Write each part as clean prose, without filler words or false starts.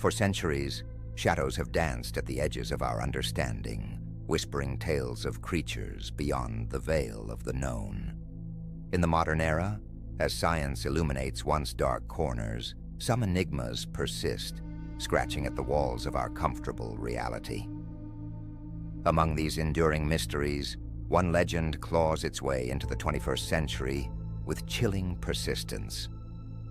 For centuries, shadows have danced at the edges of our understanding, whispering tales of creatures beyond the veil of the known. In the modern era, as science illuminates once dark corners, some enigmas persist, scratching at the walls of our comfortable reality. Among these enduring mysteries, one legend claws its way into the 21st century with chilling persistence: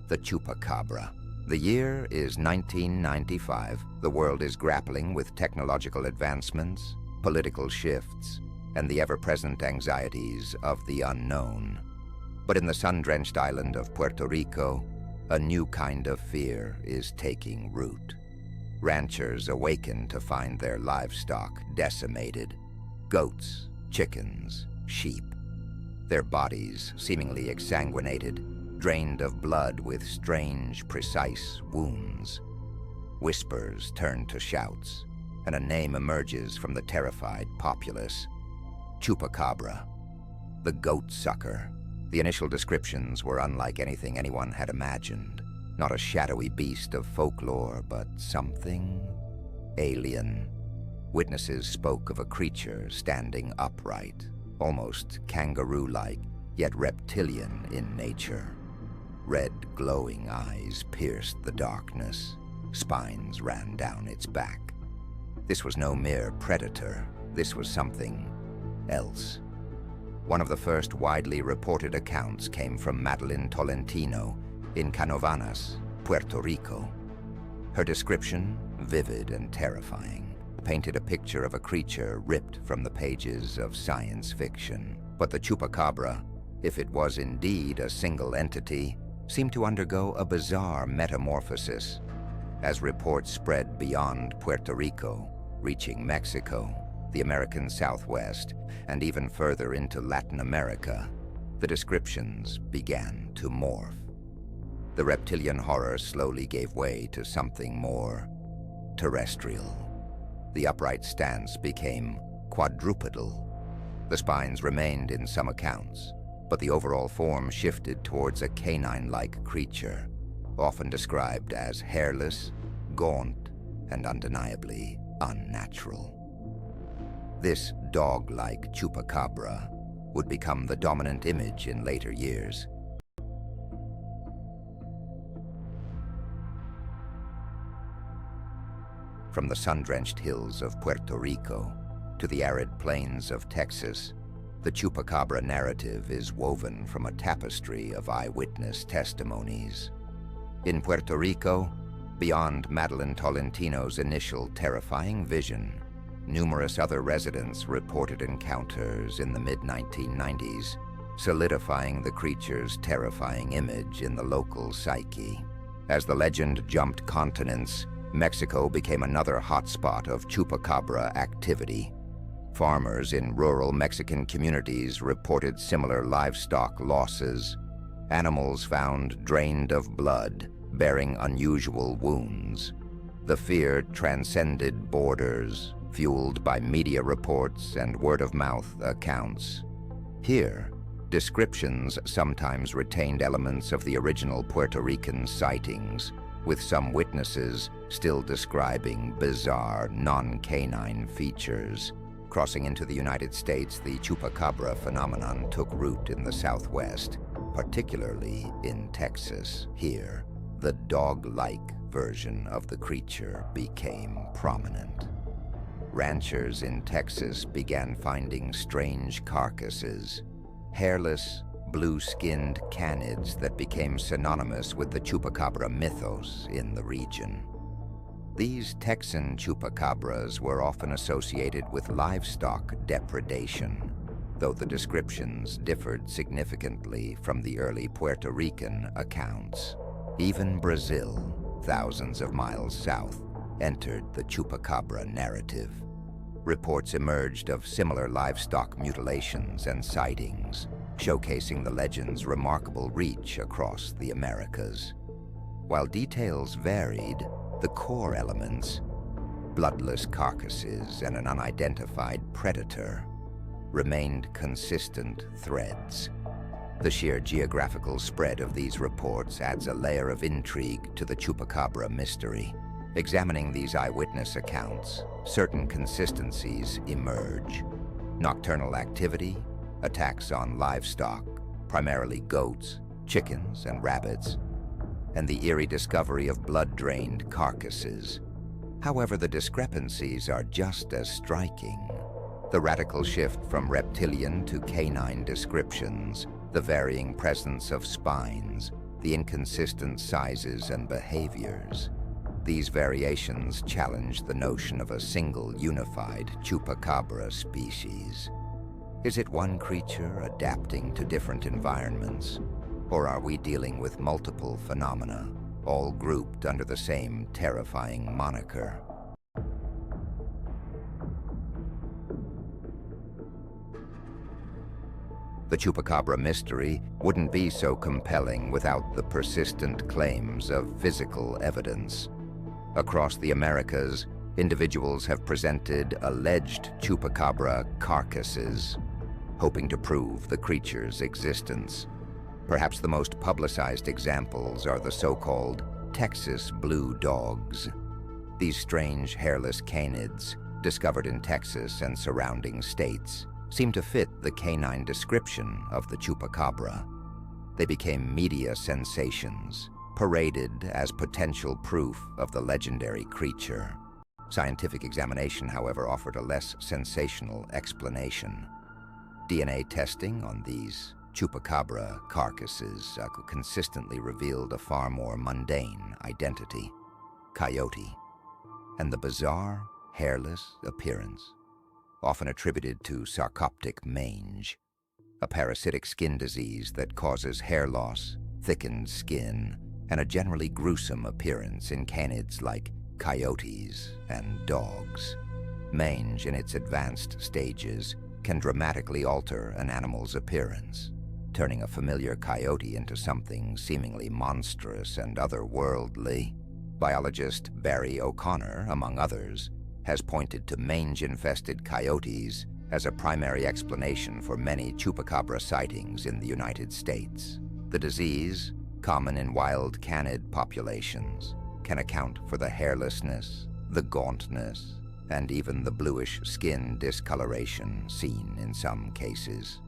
the Chupacabra. The year is 1995. The world is grappling with technological advancements, political shifts, and the ever-present anxieties of the unknown. But in the sun-drenched island of Puerto Rico, a new kind of fear is taking root. Ranchers awaken to find their livestock decimated: goats, chickens, sheep. Their bodies seemingly exsanguinated, drained of blood with strange, precise wounds. Whispers turn to shouts, and a name emerges from the terrified populace: Chupacabra, the goat sucker. The initial descriptions were unlike anything anyone had imagined. Not a shadowy beast of folklore, but something alien. Witnesses spoke of a creature standing upright, almost kangaroo-like, yet reptilian in nature. Red, glowing eyes pierced the darkness. Spines ran down its back. This was no mere predator. This was something else. One of the first widely reported accounts came from Madeline Tolentino in Canovanas, Puerto Rico. Her description, vivid and terrifying, painted a picture of a creature ripped from the pages of science fiction. But the Chupacabra, if it was indeed a single entity, seemed to undergo a bizarre metamorphosis. As reports spread beyond Puerto Rico, reaching Mexico, the American Southwest, and even further into Latin America, the descriptions began to morph. The reptilian horror slowly gave way to something more terrestrial. The upright stance became quadrupedal. The spines remained in some accounts, but the overall form shifted towards a canine-like creature, often described as hairless, gaunt, and undeniably unnatural. This dog-like Chupacabra would become the dominant image in later years. From the sun-drenched hills of Puerto Rico to the arid plains of Texas, the Chupacabra narrative is woven from a tapestry of eyewitness testimonies. In Puerto Rico, beyond Madeline Tolentino's initial terrifying vision, numerous other residents reported encounters in the mid-1990s, solidifying the creature's terrifying image in the local psyche. As the legend jumped continents, Mexico became another hotspot of Chupacabra activity. Farmers in rural Mexican communities reported similar livestock losses. Animals found drained of blood, bearing unusual wounds. The fear transcended borders, fueled by media reports and word-of-mouth accounts. Here, descriptions sometimes retained elements of the original Puerto Rican sightings, with some witnesses still describing bizarre, non-canine features. Crossing into the United States, the Chupacabra phenomenon took root in the Southwest, particularly in Texas. Here, the dog-like version of the creature became prominent. Ranchers in Texas began finding strange carcasses, hairless, blue-skinned canids that became synonymous with the Chupacabra mythos in the region. These Texan Chupacabras were often associated with livestock depredation, though the descriptions differed significantly from the early Puerto Rican accounts. Even Brazil, thousands of miles south, entered the Chupacabra narrative. Reports emerged of similar livestock mutilations and sightings, showcasing the legend's remarkable reach across the Americas. While details varied, the core elements, bloodless carcasses and an unidentified predator, remained consistent threads. The sheer geographical spread of these reports adds a layer of intrigue to the Chupacabra mystery. Examining these eyewitness accounts, certain consistencies emerge. Nocturnal activity, attacks on livestock, primarily goats, chickens, and rabbits, and the eerie discovery of blood-drained carcasses. However, the discrepancies are just as striking. The radical shift from reptilian to canine descriptions, the varying presence of spines, the inconsistent sizes and behaviors. These variations challenge the notion of a single unified Chupacabra species. Is it one creature adapting to different environments, or are we dealing with multiple phenomena, all grouped under the same terrifying moniker? The Chupacabra mystery wouldn't be so compelling without the persistent claims of physical evidence. Across the Americas, individuals have presented alleged Chupacabra carcasses, hoping to prove the creature's existence. Perhaps the most publicized examples are the so-called Texas blue dogs. These strange hairless canids, discovered in Texas and surrounding states, seem to fit the canine description of the Chupacabra. They became media sensations, paraded as potential proof of the legendary creature. Scientific examination, however, offered a less sensational explanation. DNA testing on these Chupacabra carcasses consistently revealed a far more mundane identity: coyote, and the bizarre, hairless appearance, often attributed to sarcoptic mange, a parasitic skin disease that causes hair loss, thickened skin, and a generally gruesome appearance in canids like coyotes and dogs. Mange, in its advanced stages, can dramatically alter an animal's appearance, turning a familiar coyote into something seemingly monstrous and otherworldly. Biologist Barry O'Connor, among others, has pointed to mange-infested coyotes as a primary explanation for many Chupacabra sightings in the United States. The disease, common in wild canid populations, can account for the hairlessness, the gauntness, and even the bluish skin discoloration seen in some cases.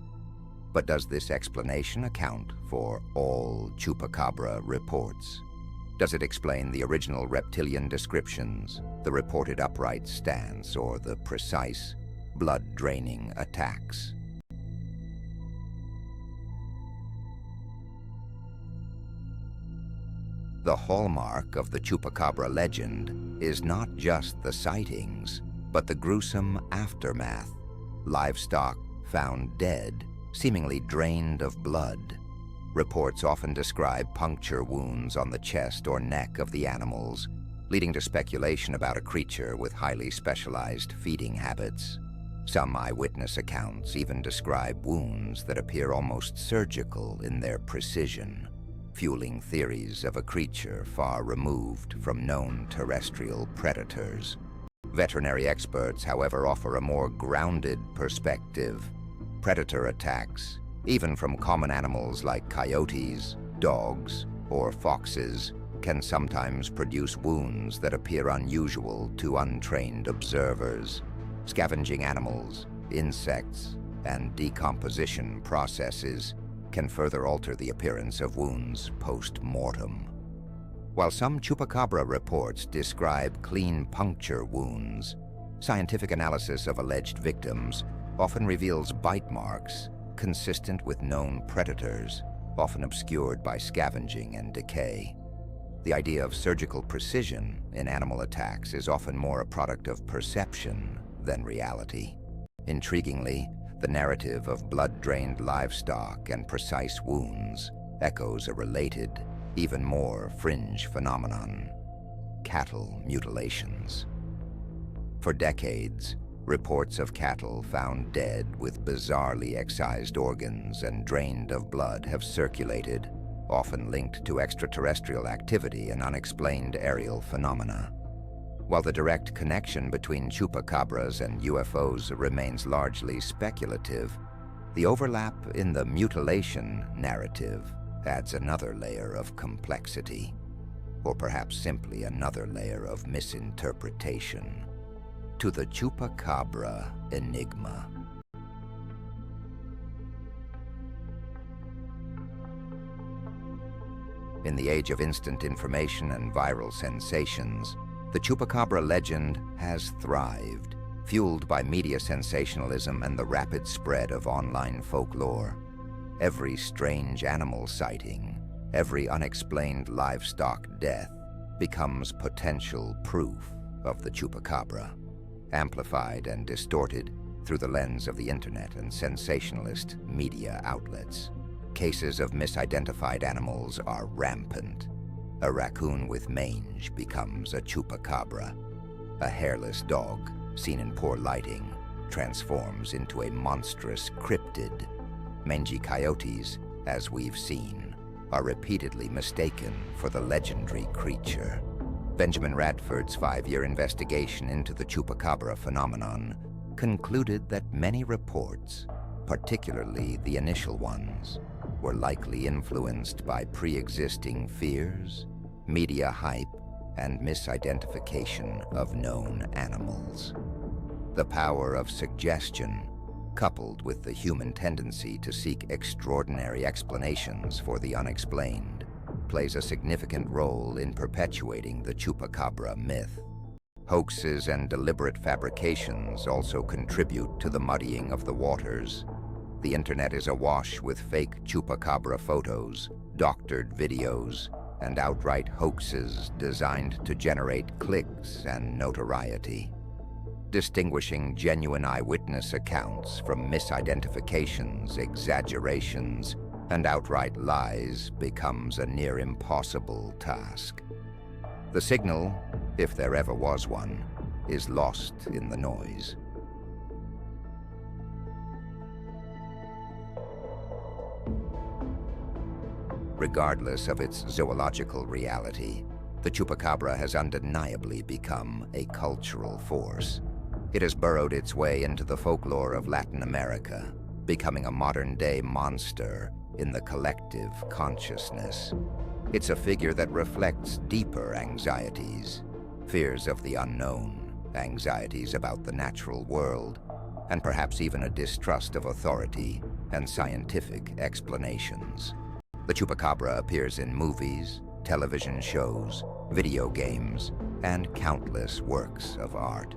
But does this explanation account for all Chupacabra reports? Does it explain the original reptilian descriptions, the reported upright stance, or the precise, blood-draining attacks? The hallmark of the Chupacabra legend is not just the sightings, but the gruesome aftermath. Livestock found dead, seemingly drained of blood. Reports often describe puncture wounds on the chest or neck of the animals, leading to speculation about a creature with highly specialized feeding habits. Some eyewitness accounts even describe wounds that appear almost surgical in their precision, fueling theories of a creature far removed from known terrestrial predators. Veterinary experts, however, offer a more grounded perspective. Predator attacks, even from common animals like coyotes, dogs, or foxes, can sometimes produce wounds that appear unusual to untrained observers. Scavenging animals, insects, and decomposition processes can further alter the appearance of wounds post-mortem. While some Chupacabra reports describe clean puncture wounds, scientific analysis of alleged victims often reveals bite marks consistent with known predators, often obscured by scavenging and decay. The idea of surgical precision in animal attacks is often more a product of perception than reality. Intriguingly, the narrative of blood-drained livestock and precise wounds echoes a related, even more fringe phenomenon: cattle mutilations. For decades, reports of cattle found dead with bizarrely excised organs and drained of blood have circulated, often linked to extraterrestrial activity and unexplained aerial phenomena. While the direct connection between Chupacabras and UFOs remains largely speculative, the overlap in the mutilation narrative adds another layer of complexity. or perhaps simply another layer of misinterpretation, to the Chupacabra Enigma. In the age of instant information and viral sensations, the Chupacabra legend has thrived, fueled by media sensationalism and the rapid spread of online folklore. Every strange animal sighting, every unexplained livestock death becomes potential proof of the Chupacabra, amplified and distorted through the lens of the internet and sensationalist media outlets. Cases of misidentified animals are rampant. A raccoon with mange becomes a Chupacabra. A hairless dog, seen in poor lighting, transforms into a monstrous cryptid. Mangy coyotes, as we've seen, are repeatedly mistaken for the legendary creature. Benjamin Radford's 5-year investigation into the Chupacabra phenomenon concluded that many reports, particularly the initial ones, were likely influenced by pre-existing fears, media hype, and misidentification of known animals. The power of suggestion, coupled with the human tendency to seek extraordinary explanations for the unexplained, plays a significant role in perpetuating the Chupacabra myth. Hoaxes and deliberate fabrications also contribute to the muddying of the waters. The internet is awash with fake Chupacabra photos, doctored videos, and outright hoaxes designed to generate clicks and notoriety. Distinguishing genuine eyewitness accounts from misidentifications, exaggerations, and outright lies becomes a near impossible task. The signal, if there ever was one, is lost in the noise. Regardless of its zoological reality, the Chupacabra has undeniably become a cultural force. It has burrowed its way into the folklore of Latin America, becoming a modern-day monster in the collective consciousness. It's a figure that reflects deeper anxieties, fears of the unknown, anxieties about the natural world, and perhaps even a distrust of authority and scientific explanations. The Chupacabra appears in movies, television shows, video games, and countless works of art.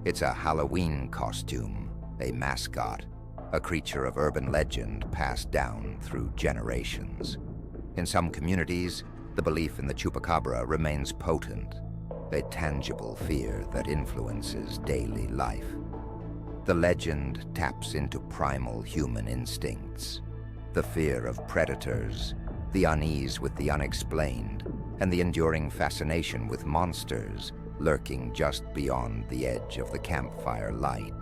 It's a Halloween costume, a mascot, a creature of urban legend passed down through generations. In some communities, the belief in the Chupacabra remains potent, a tangible fear that influences daily life. The legend taps into primal human instincts, the fear of predators, the unease with the unexplained, and the enduring fascination with monsters lurking just beyond the edge of the campfire light.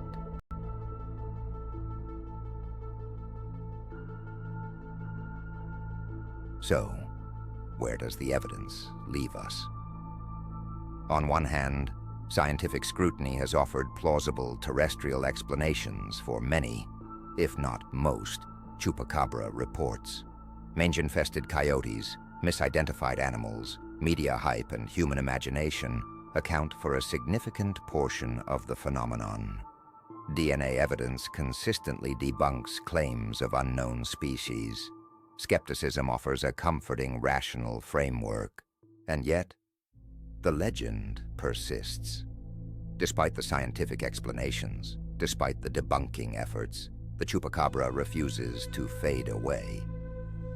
So, where does the evidence leave us? On one hand, scientific scrutiny has offered plausible terrestrial explanations for many, if not most, Chupacabra reports. Mange-infested coyotes, misidentified animals, media hype, and human imagination account for a significant portion of the phenomenon. DNA evidence consistently debunks claims of unknown species. Skepticism offers a comforting, rational framework, and yet, the legend persists. Despite the scientific explanations, despite the debunking efforts, the Chupacabra refuses to fade away.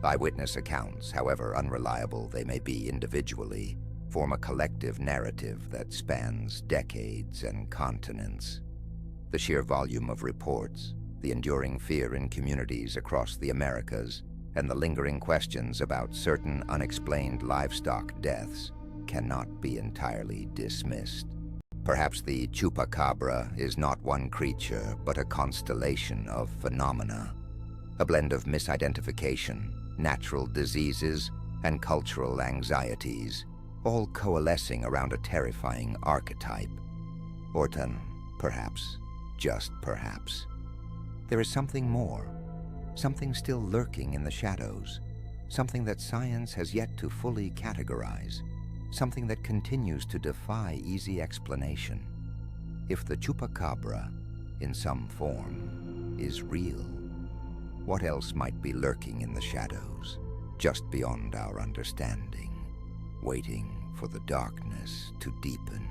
Eyewitness accounts, however unreliable they may be individually, form a collective narrative that spans decades and continents. The sheer volume of reports, the enduring fear in communities across the Americas, and the lingering questions about certain unexplained livestock deaths cannot be entirely dismissed. Perhaps the Chupacabra is not one creature, but a constellation of phenomena, a blend of misidentification, natural diseases, and cultural anxieties, all coalescing around a terrifying archetype. Or perhaps, just perhaps, there is something more, something still lurking in the shadows, something that science has yet to fully categorize. something that continues to defy easy explanation. If the Chupacabra, in some form, is real, what else might be lurking in the shadows, just beyond our understanding, waiting for the darkness to deepen?